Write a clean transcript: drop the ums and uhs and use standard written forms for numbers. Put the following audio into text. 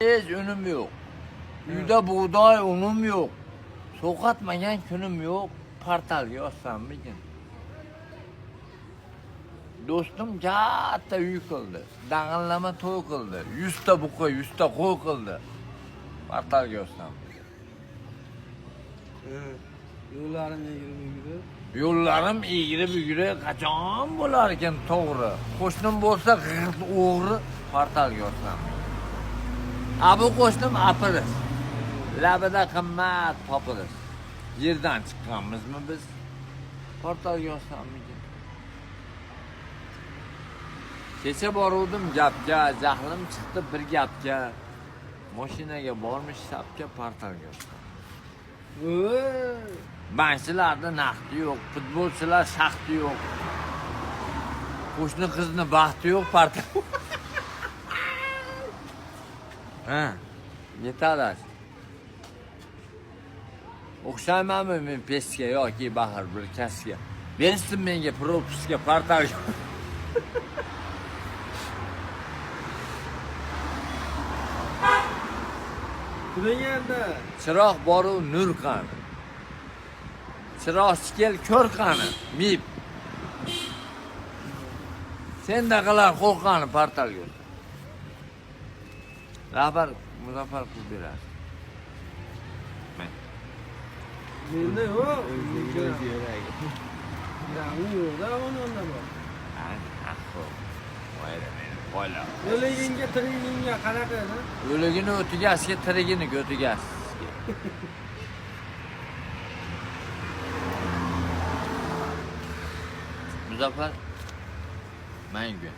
Hiç önüm yok. Uyda buğday unum yok. So'qatmagan kunim yo'q. Portalga yozsammikin. Do'stim katta uy qildi. Dag'allama to'y qildi. 100 ta buqa, 100 ta qo'y qildi. Portalga yozsam. Yo'llarim egri-bugri. Yo'llarim egri-bugri qachon bo'lar ekan to'g'ri. Qo'shnim bo'lsa g'irt o'g'ri portalga yozsam. Bu qo'shnim apiris. Labida qimmat topiriz. Yerdan chiqqanmizmi biz? Portalga yozsammikin. Kecha boruvdim gapga, jahlim chiqdi bir gapga. Mashinaga bormish sapga portalga yozsam. Bankchilarda naqdi yo'q, futbolchilar shaxti yo'q. Qo'shni qizni baxti yo'q portal. Ha, yetadi. O'xshaymanmi men pesga yoki bahar bir kasga? Berishsin menga propiska portalga. Turganda Chiroq boru nur qani. Chiroqchi kel ko'r qani. Mib. Senda qilar qo'rqqani portalga. Rahbar Muzaffar qilib beradi. menda yo'q. Yuragi. Yuragim yo'q-da, onda bor. Qo'yla. O'ligingga, tirigingga qanaqa? O'ligini o'tigasiga, tirigini o'tigasiga. Muzaffar, mangu.